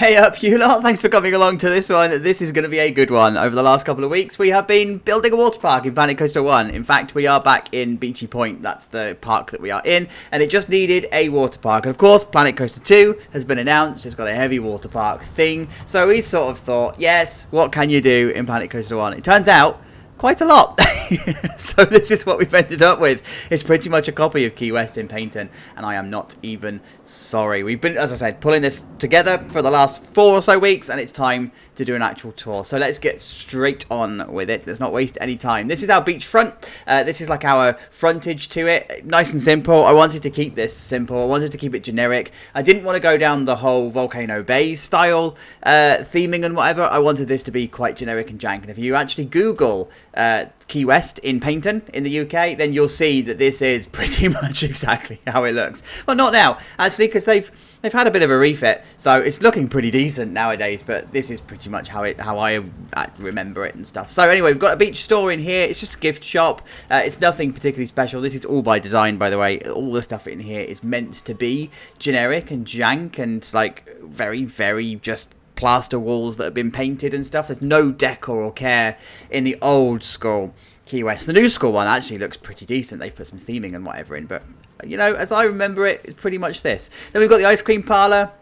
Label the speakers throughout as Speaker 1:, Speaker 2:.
Speaker 1: Hey up you lot, thanks for coming along to this one. This is going to be a good one. Over the last couple of weeks we have been building a water park in Planet Coaster 1. In fact, we are back in Beachy Point, that's the park that we are in, and it just needed a water park. And of course, Planet Coaster 2 has been announced, it's got a heavy water park thing, so we sort of thought, yes, what can you do in Planet Coaster 1? It turns out, quite a lot. So this is what we've ended up with. It's pretty much a copy of Key West in Paignton, and I am not even sorry. We've been, as I said, pulling this together for the last 4 or so weeks, and it's time to do an actual tour. So let's get straight on with it. Let's not waste any time. This is our beachfront. This is like our frontage to it. Nice and simple. I wanted to keep this simple. I wanted to keep it generic. I didn't want to go down the whole Volcano Bay style theming and whatever. I wanted this to be quite generic and jank. And if you actually Google Key West in Paignton in the UK, then you'll see that this is pretty much exactly how it looks. Well, not now, actually, because they've had a bit of a refit, so it's looking pretty decent nowadays, but this is pretty much how I remember it and stuff. So anyway, we've got a beach store in here. It's just a gift shop. It's nothing particularly special. This is all by design, by the way. All the stuff in here is meant to be generic and jank and like very, very just plaster walls that have been painted and stuff. There's no decor or care in the old school Key West. The new school one actually looks pretty decent. They've put some theming and whatever in, but you know, as I remember it, it's pretty much this. Then we've got the ice cream parlour.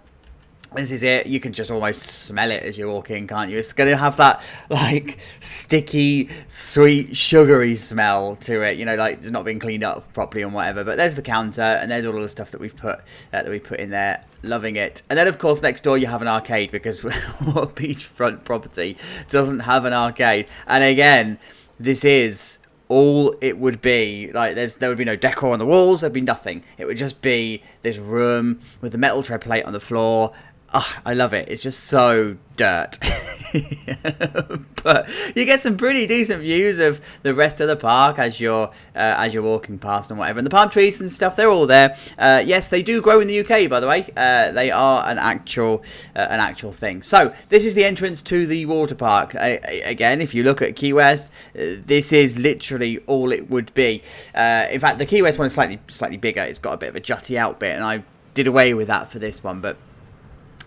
Speaker 1: This is it. You can just almost smell it as you walk in, can't you? It's going to have that, like, sticky, sweet, sugary smell to it. You know, like, it's not been cleaned up properly and whatever. But there's the counter, and there's all of the stuff that we've put in there. Loving it. And then, of course, next door you have an arcade, because what beachfront property doesn't have an arcade? And again, this is all it would be. Like, there would be no decor on the walls, there'd be nothing. It would just be this room with the metal tread plate on the floor. Oh, I love it. It's just so dirt. But you get some pretty decent views of the rest of the park as you're walking past and whatever. And the palm trees and stuff, they're all there. Yes, they do grow in the UK, by the way. They are an actual thing. So this is the entrance to the water park. Again, if you look at Key West, this is literally all it would be. In fact, the Key West one is slightly bigger. It's got a bit of a jutty out bit, and I did away with that for this one, but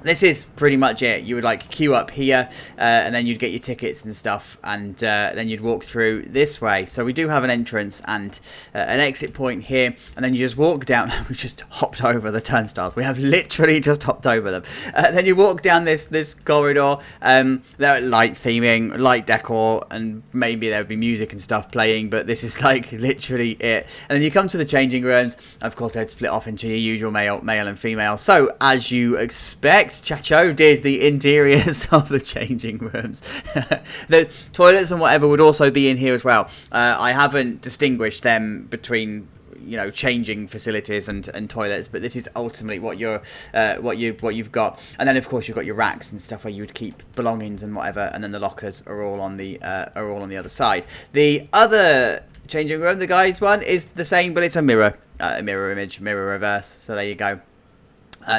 Speaker 1: this is pretty much it. You would like queue up here, and then you'd get your tickets and stuff, and then you'd walk through this way. So we do have an entrance and an exit point here, and then you just walk down. We've just hopped over the turnstiles. We have literally just hopped over them. Then you walk down this corridor. There are light theming, light decor, and maybe there would be music and stuff playing, but this is like literally it. And then you come to the changing rooms. Of course, they'd split off into your usual male and female. So as you expect, Chacho did the interiors of the changing rooms. The toilets and whatever would also be in here as well. I haven't distinguished them between, you know, changing facilities and toilets, but this is ultimately what you've got. And then of course you've got your racks and stuff where you would keep belongings and whatever, and then the lockers are all on the other side. The other changing room, the guys one, is the same, but it's a mirror image, mirror reverse. So there you go.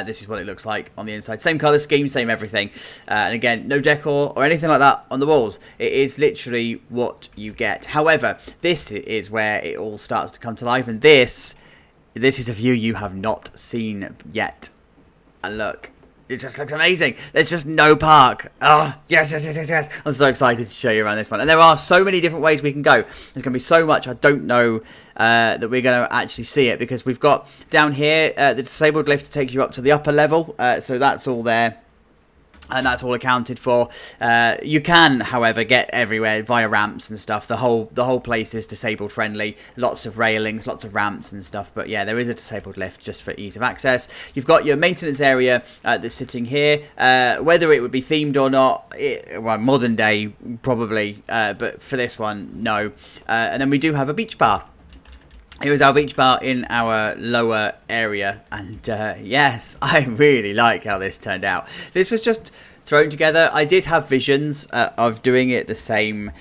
Speaker 1: This is what it looks like on the inside. Same colour scheme, same everything. And again, no decor or anything like that on the walls. It is literally what you get. However, this is where it all starts to come to life. And this is a view you have not seen yet. And look, it just looks amazing. There's just no park. Oh, yes. I'm so excited to show you around this one. And there are so many different ways we can go. There's going to be so much. I don't know that we're going to actually see it, because we've got down here the disabled lift takes you up to the upper level. So that's all there. And that's all accounted for. You can, however, get everywhere via ramps and stuff. The whole place is disabled friendly. Lots of railings, lots of ramps and stuff. But yeah, there is a disabled lift just for ease of access. You've got your maintenance area that's sitting here. Whether it would be themed or not, well, modern day probably. But for this one, no. And then we do have a beach bar. Here is our beach bar in our lower area, and yes, I really like how this turned out. This was just thrown together. I did have visions of doing it the same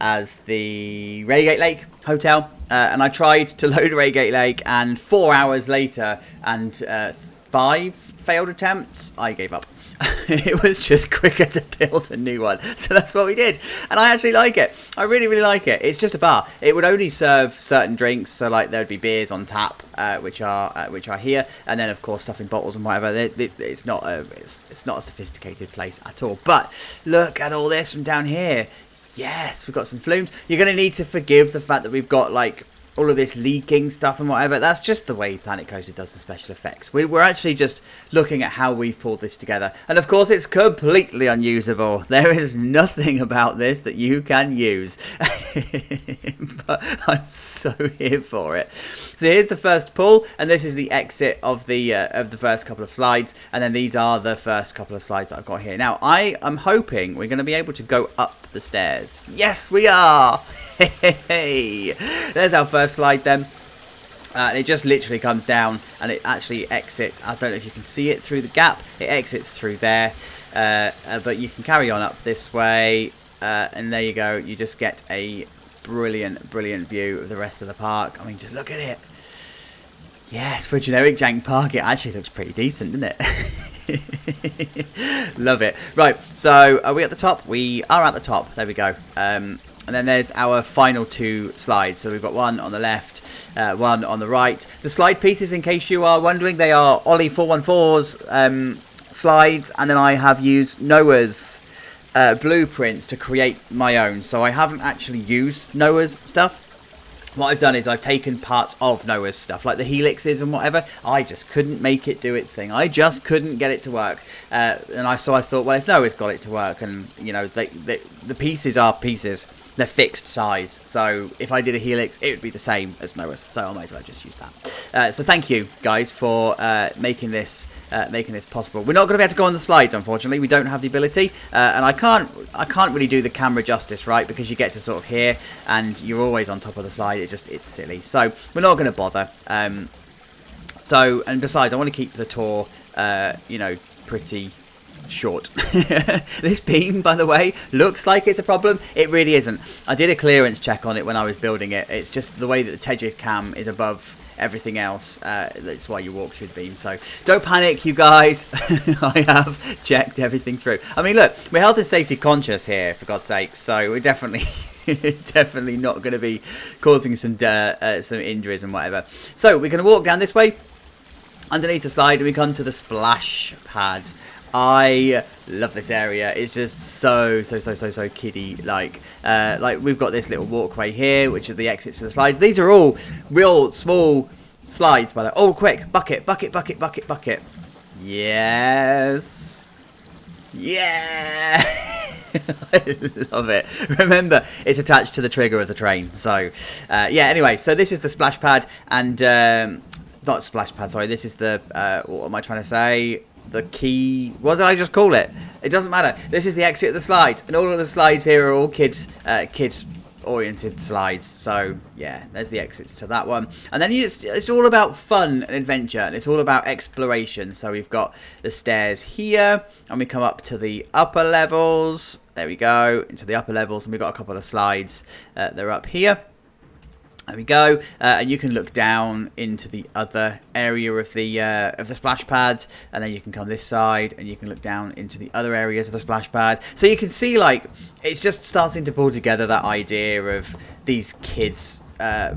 Speaker 1: as the Reigate Lake Hotel, and I tried to load Reigate Lake, and 4 hours later and 5 failed attempts, I gave up. It was just quicker to build a new one. So that's what we did. And I actually like it. I really, really like it. It's just a bar. It would only serve certain drinks. So like there'd be beers on tap, which are here. And then of course stuff in bottles and whatever. It's not a sophisticated place at all. But look at all this from down here. Yes, we've got some flumes. You're going to need to forgive the fact that we've got like all of this leaking stuff and whatever. That's just the way Planet Coaster does the special effects. We're actually just looking at how we've pulled this together. And of course it's completely unusable. There is nothing about this that you can use. But I'm so here for it. So here's the first pull, and this is the exit of the first couple of slides, and then these are the first couple of slides that I've got here. Now I am hoping we're going to be able to go up the stairs. Yes, we are. Hey, there's our first slide then. It just literally comes down and it actually exits. I don't know if you can see it through the gap. It exits through there, but you can carry on up this way, and there you go. You just get a brilliant view of the rest of the park. I mean, just look at it. Yes, for a generic jank park, it actually looks pretty decent, doesn't it? Love it. Right, so are we at the top? We are at the top. There we go. And then there's our final two slides. So we've got one on the left, one on the right. The slide pieces, in case you are wondering, they are Ollie 414's slides. And then I have used Noah's blueprints to create my own. So I haven't actually used Noah's stuff. What I've done is I've taken parts of Noah's stuff, like the helixes and whatever. I just couldn't make it do its thing. I just couldn't get it to work. So I thought, well, if Noah's got it to work, and you know, the pieces are pieces. They're fixed size. So if I did a helix, it would be the same as Noah's. So I might as well just use that. So thank you guys for making this possible. We're not going to be able to go on the slides, unfortunately. We don't have the ability, and I can't really do the camera justice, right? Because you get to sort of here, and you're always on top of the slide. It's silly. So we're not going to bother. And besides, I want to keep the tour, pretty short. This beam, by the way, looks like it's a problem. It really isn't. I did a clearance check on it when I was building it. It's just the way that the Teja cam is above everything else. That's why you walk through the beam. So don't panic, you guys. I have checked everything through. I mean, look, we're health and safety conscious here, for God's sake. So we're definitely not going to be causing some injuries and whatever. So we're going to walk down this way. Underneath the slide, we come to the splash pad. I love this area. It's just so kiddie like. We've got this little walkway here, which are the exits to the slide. These are all real small slides, by the way. Oh, quick! Bucket. Yes. Yeah. I love it. Remember, it's attached to the trigger of the train. So, yeah. Anyway, so this is the splash pad, and not splash pad. Sorry, this is the. What am I trying to say? The key. What did I just call it? It doesn't matter. This is the exit of the slide, and all of the slides here are all kids oriented slides. So yeah, there's the exits to that one, and then it's all about fun and adventure, and it's all about exploration. So we've got the stairs here, and we come up to the upper levels. There we go, into the upper levels, and we've got a couple of slides. They're up here. There we go, and you can look down into the other area of the splash pad, and then you can come this side, and you can look down into the other areas of the splash pad. So you can see, like, it's just starting to pull together that idea of these kids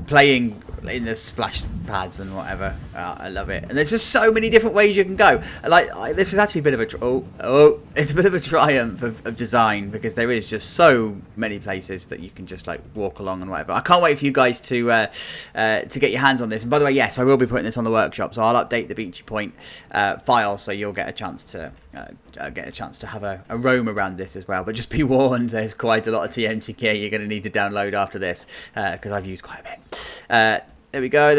Speaker 1: playing in the splash pads and whatever. I love it, and there's just so many different ways you can go. This is actually a bit of a it's a bit of a triumph of design, because there is just so many places that you can just like walk along and whatever. I can't wait for you guys to get your hands on this. And by the way, yes, I will be putting this on the workshop, so I'll update the Beachy Point file, so you'll get a chance to have a roam around this as well. But just be warned, there's quite a lot of TMTK you're going to need to download after this, because I've used quite a bit. There we go, and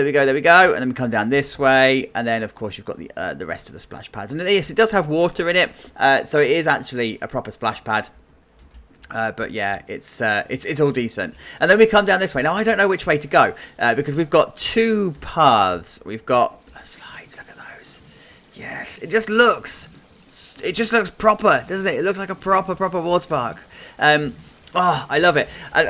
Speaker 1: then we come down this way, and then of course you've got the rest of the splash pads. And yes, it does have water in it, so it is actually a proper splash pad. But yeah, it's all decent. And then we come down this way. Now I don't know which way to go, because we've got two paths. We've got slides. Look at those. Yes, it just looks proper, doesn't it? It looks like a proper water park. Oh, I love it.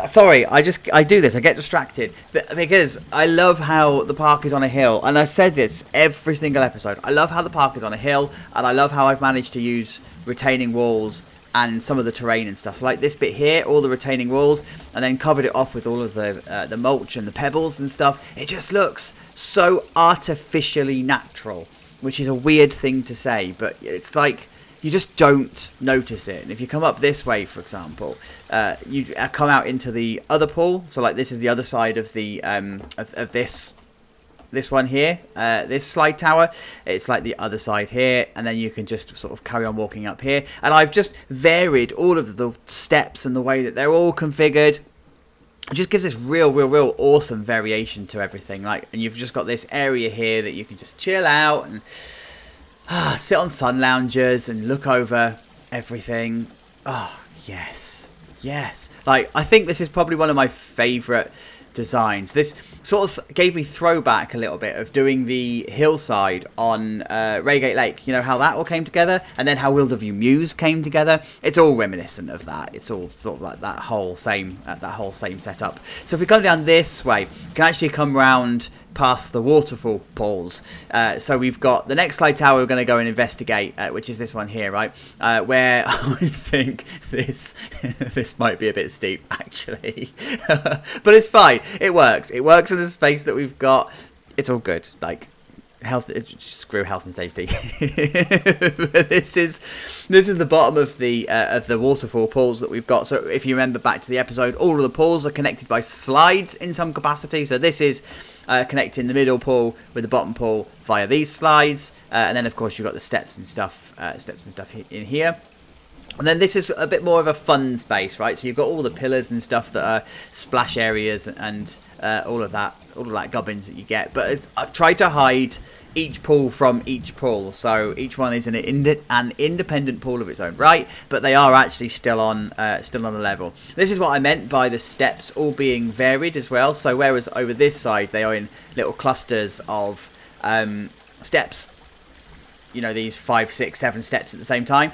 Speaker 1: Sorry, I do this. I get distracted because I love how the park is on a hill. And I said this every single episode. I love how the park is on a hill, and I love how I've managed to use retaining walls and some of the terrain and stuff. So like this bit here, all the retaining walls, and then covered it off with all of the mulch and the pebbles and stuff. It just looks so artificially natural, which is a weird thing to say, but it's like you just don't notice it. And if you come up this way, for example, you come out into the other pool. So like this is the other side of the of this one here, this slide tower. It's like the other side here, and then you can just sort of carry on walking up here. And I've just varied all of the steps and the way that they're all configured. It just gives this real awesome variation to everything. Like, and you've just got this area here that you can just chill out and sit on sun loungers and look over everything. Oh, yes. Like, I think this is probably one of my favourite designs. This sort of gave me throwback a little bit of doing the hillside on Reigate Lake. You know how that all came together, and then how Wilderview Mews came together. It's all reminiscent of that. It's all sort of like that whole same setup. So if we come down this way, we can actually come round past the Waterfall Pools. So we've got the next slide tower we're going to go and investigate, which is this one here, right? Where I think this might be a bit steep, actually. But it's fine. It works. It works in the space that we've got. It's all good. Like, screw health and safety. But this is the bottom of the waterfall pools that we've got. So if you remember back to the episode, all of the pools are connected by slides in some capacity. So this is connecting the middle pool with the bottom pool via these slides, and then of course you've got the steps and stuff in here. And then this is a bit more of a fun space, right? So you've got all the pillars and stuff that are splash areas and all of that gubbins that you get. But I've tried to hide each pool from each pool, so each one is an independent pool of its own right, but they are actually still on a level. This is what I meant by the steps all being varied as well. So whereas over this side they are in little clusters of steps, you know, these 5, 6, 7 steps at the same time.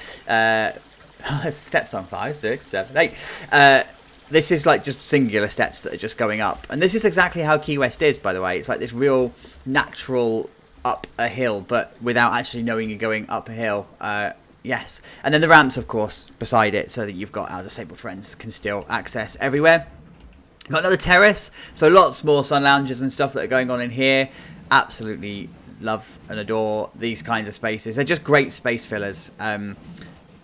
Speaker 1: Steps on 5, 6, 7, 8. This is like just singular steps that are just going up, and this is exactly how Key West is, by the way. It's like this real natural up a hill, but without actually knowing you're going up a hill. Yes, and then the ramps, of course, beside it, so that you've got our disabled friends can still access everywhere. Got another terrace, so lots more sun lounges and stuff that are going on in here. Absolutely love and adore these kinds of spaces. They're just great space fillers.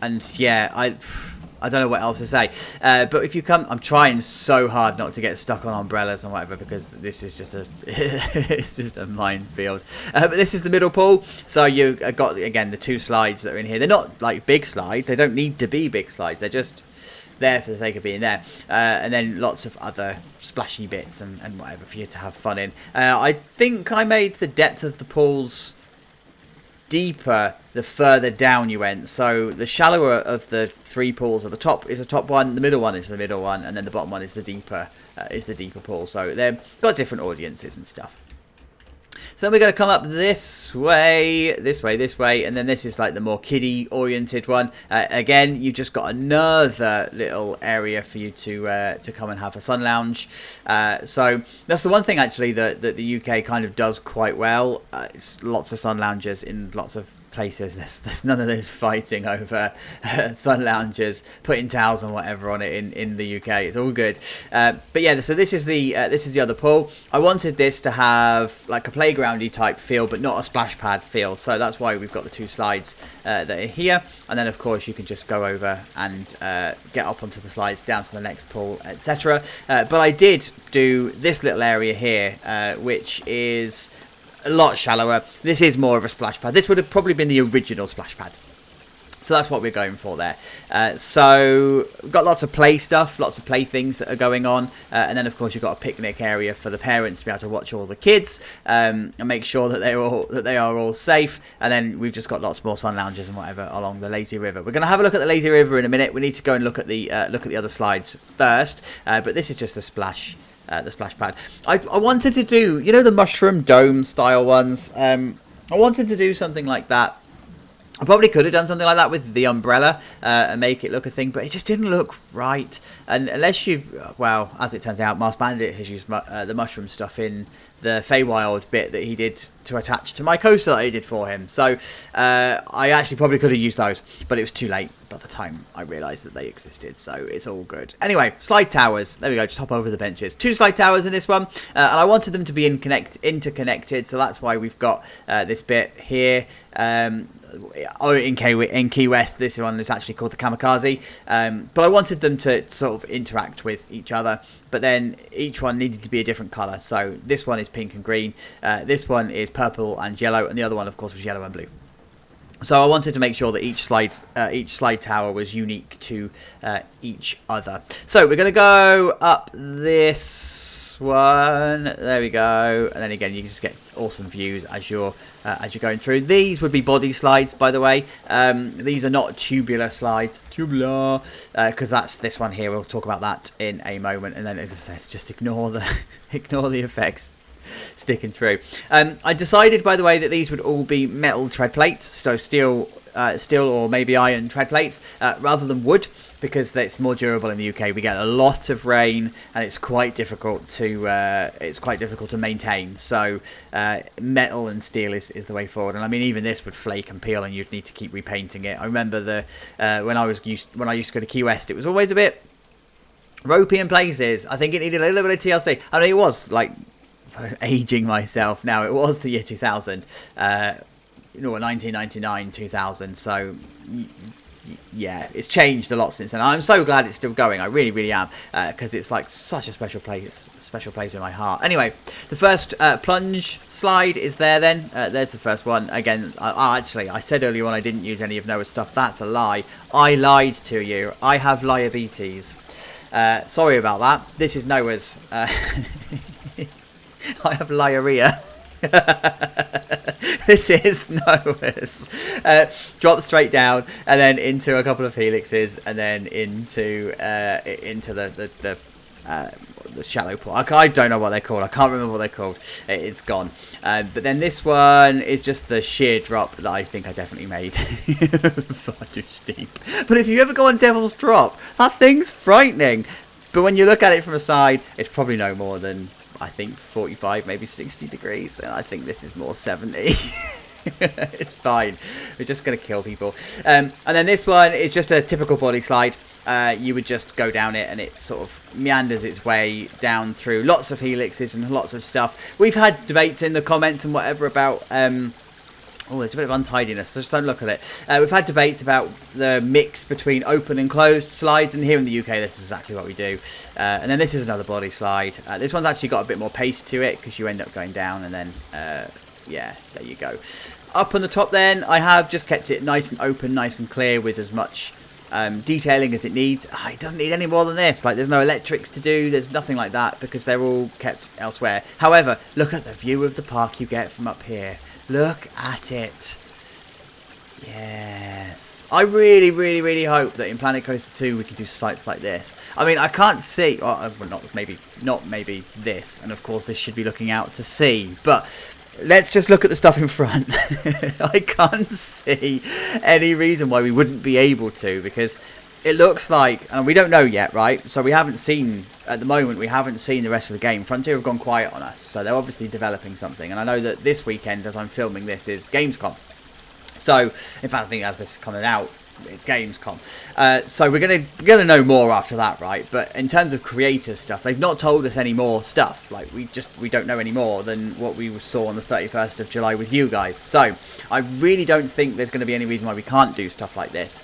Speaker 1: And yeah, I don't know what else to say. But if you come, I'm trying so hard not to get stuck on umbrellas and whatever, because this is just it's just a minefield. But this is the middle pool. So you got, again, the 2 slides that are in here. They're not like big slides. They don't need to be big slides. They're just there for the sake of being there. And then lots of other splashy bits and whatever for you to have fun in. I think I made the depth of the pools deeper the further down you went. So the shallower of the 3 pools at the top is the top one, the middle one is the middle one, and then the bottom one is the deeper pool. So they've got different audiences and stuff. So then we're going to come up this way, and then this is like the more kiddie oriented one. Again, you've just got another little area for you to come and have a sun lounge. So that's the one thing actually that the UK kind of does quite well. It's lots of sun lounges in lots of places. There's none of this fighting over sun lounges, putting towels and whatever on it in the UK. It's all good. But yeah, so this is the other pool. I wanted this to have like a playgroundy type feel, but not a splash pad feel. So that's why we've got the 2 slides that are here. And then of course you can just go over and get up onto the slides, down to the next pool, etc. But I did do this little area here, which is a lot shallower. This is more of a splash pad. This would have probably been the original splash pad. So that's what we're going for there. So we've got lots of play stuff, lots of play things that are going on. And then, of course, you've got a picnic area for the parents to be able to watch all the kids and make sure that they are all safe. And then we've just got lots more sun lounges and whatever along the lazy river. We're going to have a look at the lazy river in a minute. We need to go and look at the other slides first. But this is just the splash pad. I wanted to do, you know, the mushroom dome style ones. I wanted to do something like that. I probably could have done something like that with the umbrella and make it look a thing, but it just didn't look right. And unless you, well, as it turns out, Mars Bandit has used the mushroom stuff in the Feywild bit that he did to attach to my coaster that I did for him. So I actually probably could have used those, but it was too late by the time I realised that they existed, so it's all good. Anyway, slide towers. There we go, just hop over the benches. 2 slide towers in this one, and I wanted them to be interconnected, so that's why we've got this bit here. In Key West, this one is actually called the Kamikaze, but I wanted them to sort of interact with each other, but then each one needed to be a different colour. So this one is pink and green, this one is purple and yellow, and the other one of course was yellow and blue. So I wanted to make sure that each slide tower was unique to each other. So we're going to go up this one. There we go. And then again, you can just get awesome views as you're going through. These would be body slides, by the way. These are not tubular slides. Tubular, because that's this one here. We'll talk about that in a moment. And then, as I said, just ignore the effects sticking through. I decided, by the way, that these would all be metal tread plates, so steel or maybe iron tread plates, rather than wood, because it's more durable in the UK. We get a lot of rain, and it's quite difficult to maintain. So metal and steel is the way forward. And I mean, even this would flake and peel, and you'd need to keep repainting it. I remember when I used to go to Key West, it was always a bit ropey in places. I think it needed a little bit of TLC. I mean, it was like aging myself now, it was the year 2000, 1999 2000, so yeah, it's changed a lot since then. I'm so glad it's still going. I really am, because it's like such a special place in my heart. Anyway, the first plunge slide is there. Then there's the first one. Again, actually I said earlier on I didn't use any of Noah's stuff. That's a lie. I lied to you. I have diabetes. Sorry about that. This is Noah's. I have diarrhea. This is Noah's. Drop straight down, and then into a couple of helixes, and then into the shallow pool. I don't know what they're called. I can't remember what they're called. It's gone. But then this one is just the sheer drop that I think I definitely made. Far too steep. But if you ever go on Devil's Drop, that thing's frightening. But when you look at it from a side, it's probably no more than, I think, 45, maybe 60 degrees. And I think this is more 70. It's fine. We're just going to kill people. And then this one is just a typical body slide. You would just go down it, and it sort of meanders its way down through lots of helixes and lots of stuff. We've had debates in the comments and whatever about... oh, there's a bit of untidiness. Just don't look at it. We've had debates about the mix between open and closed slides, and here in the UK, this is exactly what we do. And then this is another body slide. This one's actually got a bit more pace to it, because you end up going down, and then, yeah, there you go. Up on the top then, I have just kept it nice and open, nice and clear, with as much detailing as it needs. It doesn't need any more than this. Like, there's no electrics to do, there's nothing like that, because they're all kept elsewhere. However, look at the view of the park you get from up here. Look at it. Yes. I really hope that in Planet Coaster 2 we can do sites like this. I mean, I can't see... Well, not maybe this. And of course this should be looking out to sea. But let's just look at the stuff in front. I can't see any reason why we wouldn't be able to. Because it looks like... And we don't know yet, right? So we haven't seen... At the moment, we haven't seen the rest of the game. Frontier have gone quiet on us, so they're obviously developing something. And I know that this weekend, as I'm filming this, is Gamescom. So, in fact, I think as this is coming out, it's Gamescom. So we're gonna know more after that, right? But in terms of creator stuff, they've not told us any more stuff. Like, we don't know any more than what we saw on the 31st of July with you guys. So I really don't think there's going to be any reason why we can't do stuff like this.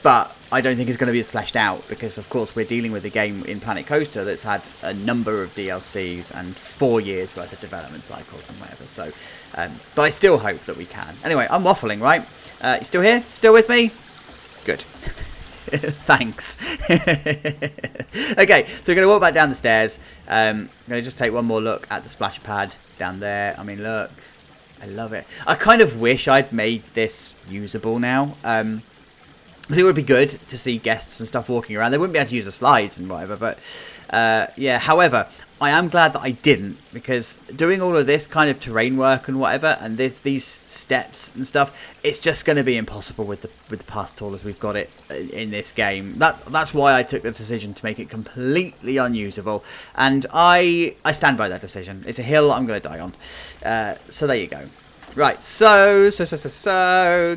Speaker 1: But I don't think it's going to be as fleshed out, because of course we're dealing with a game in Planet Coaster that's had a number of DLCs and 4 years worth of development cycles and whatever. So, but I still hope that we can. Anyway, I'm waffling, right? You still here? Still with me? Good. Thanks. Okay, so we're going to walk back down the stairs. I'm going to just take one more look at the splash pad down there. I mean, look. I love it. I kind of wish I'd made this usable now. So it would be good to see guests and stuff walking around. They wouldn't be able to use the slides and whatever, but Yeah, however, I am glad that I didn't, because doing all of this kind of terrain work and whatever, and these steps and stuff, it's just going to be impossible with the path tool as we've got it in this game. That's why I took the decision to make it completely unusable, and I stand by that decision. It's a hill I'm going to die on. So there you go. Right, so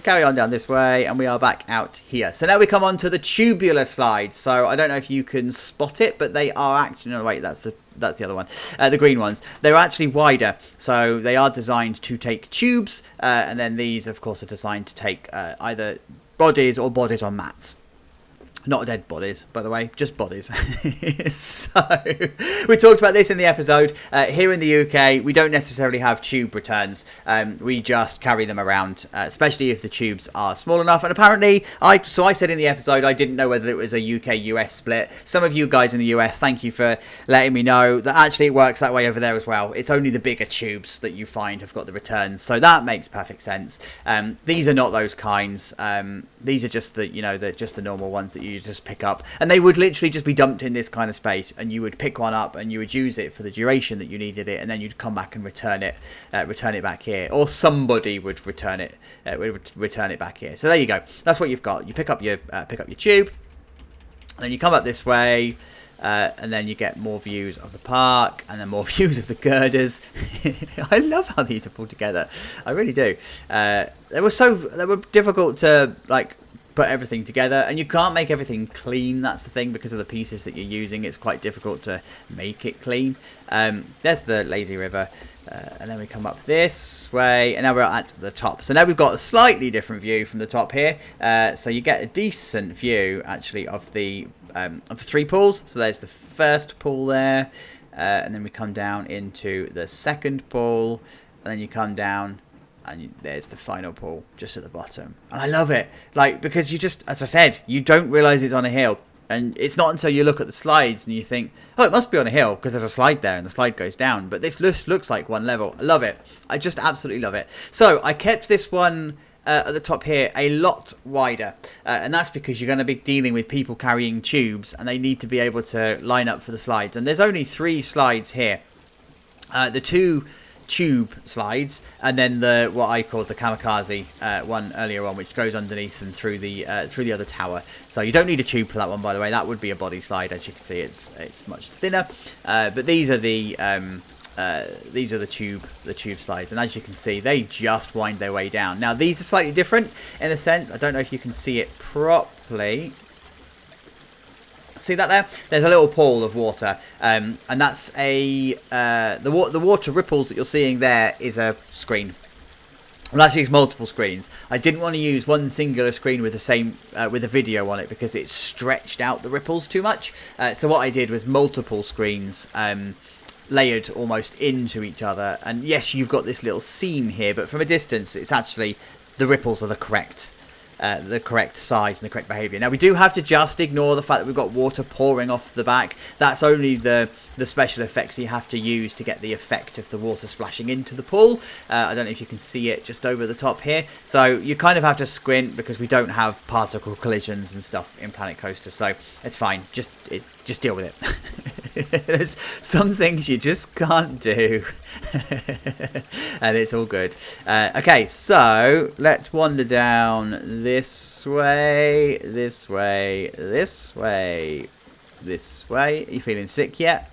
Speaker 1: carry on down this way, and we are back out here. So now we come on to the tubular slides. So I don't know if you can spot it, but they are actually, no, wait, that's the other one, the green ones. They're actually wider, so they are designed to take tubes, and then these, of course, are designed to take either bodies or bodies on mats. Not dead bodies, by the way, just bodies. So, we talked about this in the episode. Here in the UK, we don't necessarily have tube returns. We just carry them around, especially if the tubes are small enough. And apparently, I said in the episode, I didn't know whether it was a UK-US split. Some of you guys in the US, thank you for letting me know that actually it works that way over there as well. It's only the bigger tubes that you find have got the returns. So that makes perfect sense. These are not those kinds. These are just the normal ones that you just pick up, and they would literally just be dumped in this kind of space, and you would pick one up and you would use it for the duration that you needed it, and then you'd come back and return it back here, or somebody would return it back here. So there you go. That's what you've got. You pick up your tube, and then you come up this way. And then you get more views of the park, and then more views of the girders. I love how these are pulled together. I really do. They were difficult to put everything together, and you can't make everything clean. That's the thing, because of the pieces that you're using. It's quite difficult to make it clean. There's the lazy river. And then we come up this way, and now we're at the top. So now we've got a slightly different view from the top here. So you get a decent view, actually, of the 3 pools. So there's the first pool there, and then we come down into the second pool, and then you come down, and there's the final pool just at the bottom. And I love it, because you just, as I said, you don't realise it's on a hill. And it's not until you look at the slides and you think, oh, it must be on a hill, because there's a slide there and the slide goes down. But this looks like one level. I love it. I just absolutely love it. So I kept this one at the top here a lot wider. And that's because you're going to be dealing with people carrying tubes, and they need to be able to line up for the slides. And there's only 3 slides here. The 2 tube slides, and then what I called the kamikaze one earlier on, which goes underneath and through the other tower. So you don't need a tube for that one, by the way. That would be a body slide. As you can see, it's much thinner. But these are the tube slides, and as you can see, they just wind their way down. Now these are slightly different in the sense, I don't know if you can see it properly. See that there? There's a little pool of water, and that's the water ripples that you're seeing there is a screen. Well, actually, it's multiple screens. I didn't want to use one singular screen with with a video on it, because it stretched out the ripples too much. So what I did was multiple screens, layered almost into each other. And yes, you've got this little seam here, but from a distance, it's actually the ripples are the correct size and the correct behavior. Now we do have to just ignore the fact that we've got water pouring off the back. That's only the special effects you have to use to get the effect of the water splashing into the pool. I don't know if you can see it just over the top here. So you kind of have to squint, because we don't have particle collisions and stuff in Planet Coaster. So it's fine. Just deal with it. There's some things you just can't do. And it's all good. Okay, so let's wander down this way, this way, this way, this way. Are you feeling sick yet?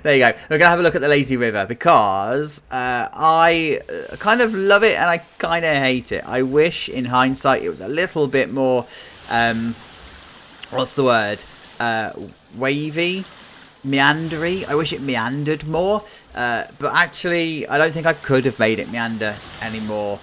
Speaker 1: There you go. We're going to have a look at the lazy river, because I kind of love it and I kind of hate it. I wish in hindsight it was a little bit more, what's the word? Wavy, meandery. I wish it meandered more, but actually I don't think I could have made it meander anymore.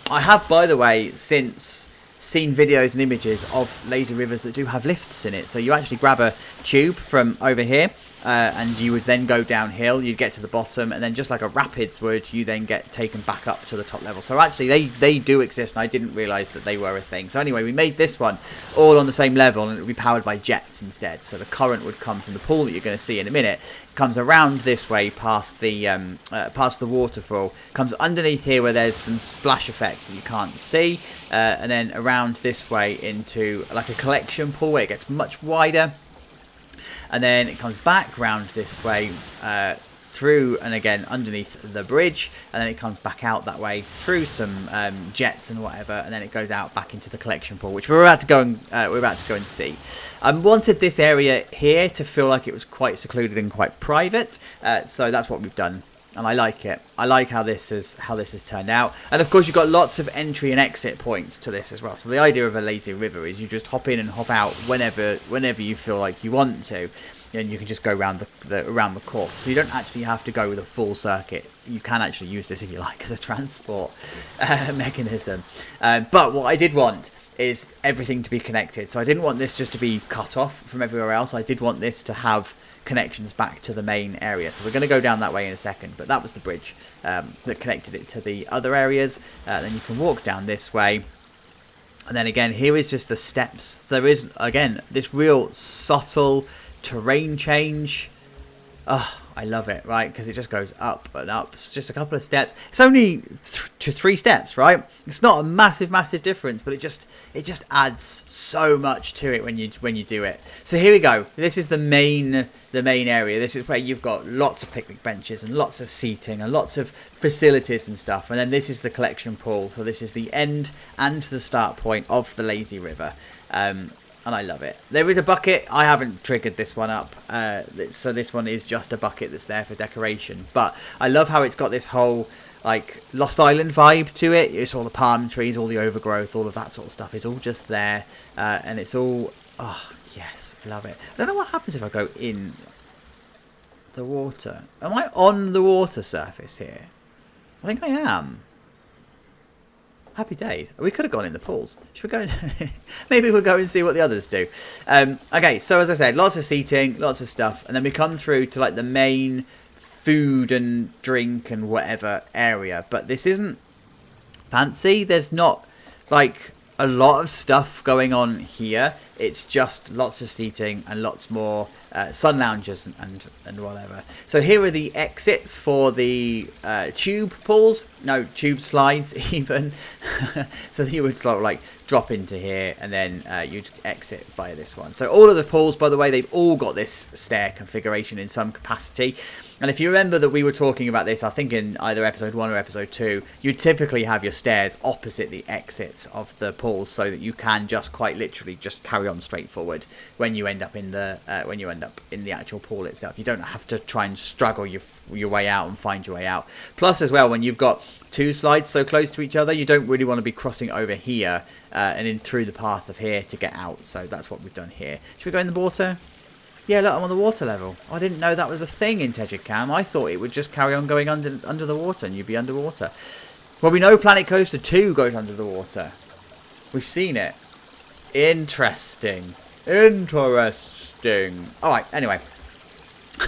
Speaker 1: I have, by the way, since seen videos and images of lazy rivers that do have lifts in it. So you actually grab a tube from over here, and you would then go downhill. You'd get to the bottom, and then just like a rapids would, you then get taken back up to the top level. So actually they do exist, and I didn't realise that they were a thing. So anyway, we made this one all on the same level, and it would be powered by jets instead. So the current would come from the pool that you're going to see in a minute, comes around this way past the waterfall, comes underneath here where there's some splash effects that you can't see, and then around this way into like a collection pool where it gets much wider. and then it comes back round this way, through and again underneath the bridge, and then it comes back out that way through some jets and whatever, and then it goes out back into the collection pool, which we're about to go and see. I wanted this area here to feel like it was quite secluded and quite private, so that's what we've done. And I like it. I like how this has turned out. And of course, you've got lots of entry and exit points to this as well. So the idea of a lazy river is you just hop in and hop out whenever you feel like you want to, and you can just go around the course. So you don't actually have to go with a full circuit. You can actually use this if you like as a transport mechanism. But what I did want is everything to be connected. So I didn't want this just to be cut off from everywhere else. I did want this to have connections back to the main area. So we're going to go down that way in a second, but that was the bridge that connected it to the other areas. Then you can walk down this way, and then again here is just the steps. So there is again this real subtle terrain change. Oh, I love it, right? Because it just goes up and up. It's just a couple of steps. It's only 3 steps, right? It's not a massive difference, but it just adds so much to it when you do it. So here we go. This is the main area. This is where you've got lots of picnic benches and lots of seating and lots of facilities and stuff. And then this is the collection pool. So this is the end and the start point of the lazy river. And I love it. There is a bucket. I haven't triggered this one up. So this one is just a bucket that's there for decoration. But I love how it's got this whole like Lost Island vibe to it. It's all the palm trees, all the overgrowth, all of that sort of stuff is all just there. And it's all... Oh, yes. I love it. I don't know what happens if I go in the water. Am I on the water surface here? I think I am. Happy days. We could have gone in the pools. Should we go? Maybe we'll go and see what the others do. Okay, so as I said, lots of seating, lots of stuff. And then we come through to like the main food and drink and whatever area. But this isn't fancy. There's not like a lot of stuff going on here. It's just lots of seating and lots more sun lounges and whatever. So here are the exits for the tube pools. No, tube slides even. So you would sort of like drop into here and then you'd exit via this one. So all of the pools, by the way, they've all got this stair configuration in some capacity. And if you remember that we were talking about this, I think in either episode 1 or episode 2, you typically have your stairs opposite the exits of the pools so that you can just quite literally just carry on straight forward when you end up in the actual pool itself. You don't have to try and struggle your way out and find your way out. Plus as well, when you've got 2 slides so close to each other, you don't really want to be crossing over here and in through the path of here to get out. So that's what we've done here. Should we go in the water? Yeah, look, I'm on the water level. I didn't know that was a thing in Tejicam. I thought it would just carry on going under the water and you'd be underwater. Well, we know Planet Coaster 2 goes under the water. We've seen it. Interesting. Interesting. All right, anyway.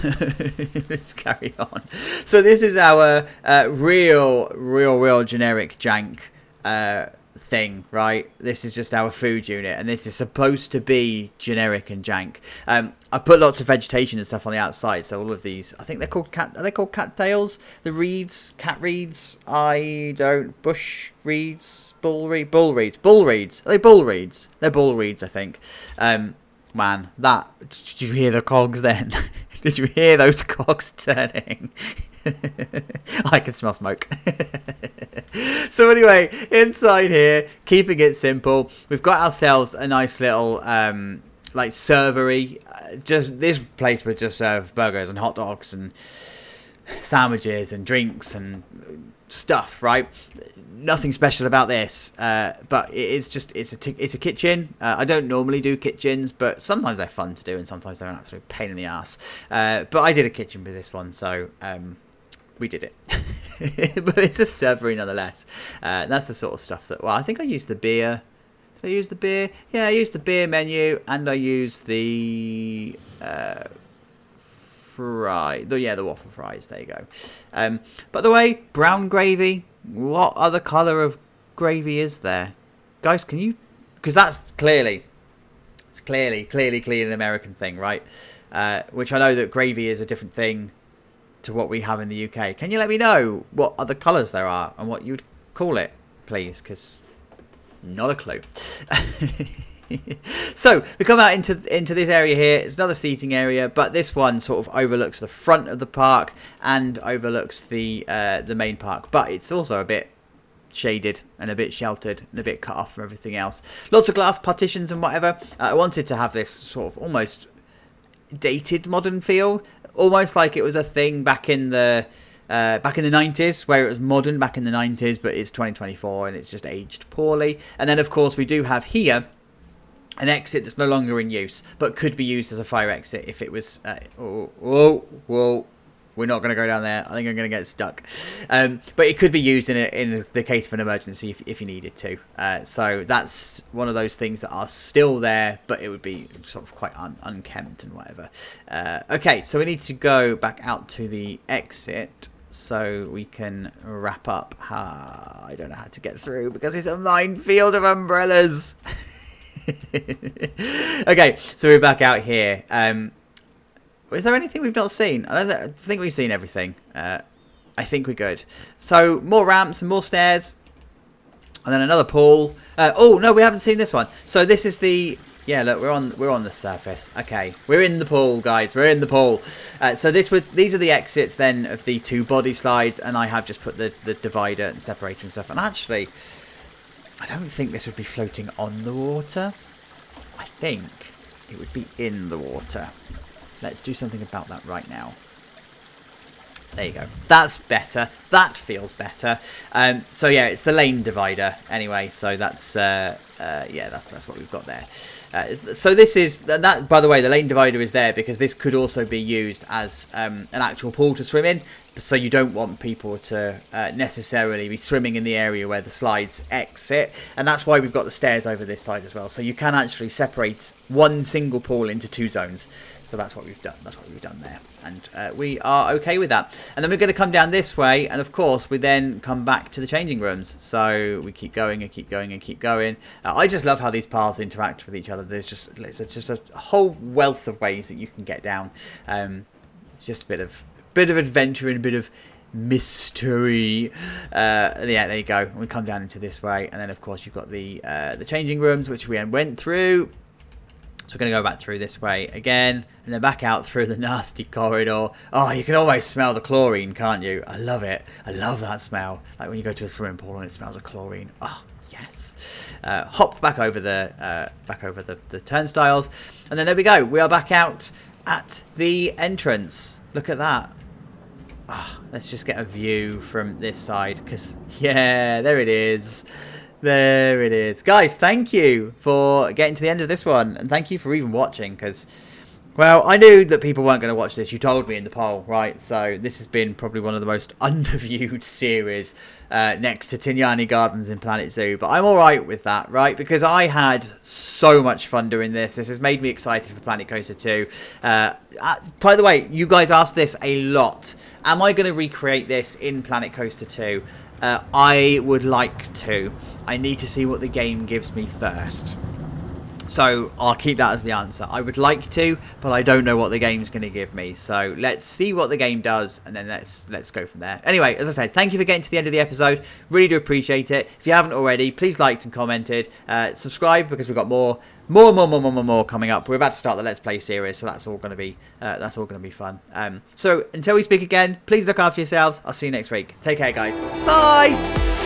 Speaker 1: Let's carry on. So this is our real generic jank thing, right? This is just our food unit, and this is supposed to be generic and jank. I've put lots of vegetation and stuff on the outside, so all of these, I think they're called are they called cattails? The reeds, cat reeds, bush reeds, bull reeds. Are they bull reeds? They're bull reeds, I think. Man, did you hear the cogs then? Did you hear those cogs turning? I can smell smoke. So anyway, inside here, keeping it simple, we've got ourselves a nice little like servery. Just this place would just serve burgers and hot dogs and sandwiches and drinks and stuff, right? Nothing special about this, but it is just it's a kitchen. I don't normally do kitchens, but sometimes they're fun to do and sometimes they're an absolute pain in the ass. But I did a kitchen with this one, so we did it. But it's a servery nonetheless. That's the sort of stuff that, well, I think I used the beer. Did I use the beer? Yeah, I used the beer menu and I used the the waffle fries. There you go. By the way, brown gravy. What other colour of gravy is there, guys? Can you? Because that's clearly an American thing, right? Which I know that gravy is a different thing to what we have in the UK. Can you let me know what other colours there are and what you'd call it, please? Because not a clue. So we come out into this area here. It's another seating area, but this one sort of overlooks the front of the park and overlooks the main park. But it's also a bit shaded and a bit sheltered and a bit cut off from everything else. Lots of glass partitions and whatever. I wanted to have this sort of almost dated modern feel, almost like it was a thing back in the 90s, where it was modern back in the 90s, but it's 2024 and it's just aged poorly. And then of course we do have here an exit that's no longer in use, but could be used as a fire exit if it was... whoa. We're not going to go down there. I think I'm going to get stuck. But it could be used in the case of an emergency if you needed to. So that's one of those things that are still there, but it would be sort of quite unkempt and whatever. Okay, so we need to go back out to the exit so we can wrap up. I don't know how to get through because it's a minefield of umbrellas. Okay, so we're back out here. Is there anything we've not seen? I think we've seen everything. I think we're good. So more ramps and more stairs, and then another pool. Oh no, we haven't seen this one. So this is the... Yeah, look, we're on the surface. Okay, we're in the pool, guys. We're in the pool. So these are the exits then of the two body slides, and I have just put the divider and separator and stuff. And actually, I don't think this would be floating on the water. I think it would be in the water. Let's do something about that right now. There you go. That's better. That feels better. So yeah, it's the lane divider anyway. So that's yeah, that's what we've got there. So this is that. By the way, the lane divider is there because this could also be used as an actual pool to swim in. So you don't want people to necessarily be swimming in the area where the slides exit, and that's why we've got the stairs over this side as well. So you can actually separate one single pool into two zones. So that's what we've done. That's what we've done there, and we are okay with that. And then we're going to come down this way, and of course we then come back to the changing rooms. So we keep going and keep going and keep going. I just love how these paths interact with each other. There's just a whole wealth of ways that you can get down. Just a bit of adventure and a bit of mystery. Yeah, there you go. We come down into this way, and then of course you've got the changing rooms, which we went through. So we're going to go back through this way again, and then back out through the nasty corridor. Oh, you can almost smell the chlorine, can't you? I love it. I love that smell. Like when you go to a swimming pool and it smells of chlorine. Oh, yes. Hop back over the turnstiles, and then there we go. We are back out at the entrance. Look at that. Oh, let's just get a view from this side, because yeah, there it is. There it is. Guys, thank you for getting to the end of this one, and thank you for even watching, because, well, I knew that people weren't going to watch this. You told me in the poll, right? So this has been probably one of the most underviewed series next to Tignani Gardens in Planet Zoo, but I'm alright with that, right? Because I had so much fun doing this. This has made me excited for Planet Coaster 2. By the way, you guys asked this a lot. Am I going to recreate this in Planet Coaster 2? I would like to. I need to see what the game gives me first. So I'll keep that as the answer. I would like to, but I don't know what the game's going to give me. So let's see what the game does, and then let's go from there. Anyway, as I said, thank you for getting to the end of the episode. Really do appreciate it. If you haven't already, please like and commented. Subscribe, because we've got more coming up. We're about to start the Let's Play series, so that's all going to be fun. So until we speak again, please look after yourselves. I'll see you next week. Take care, guys. Bye.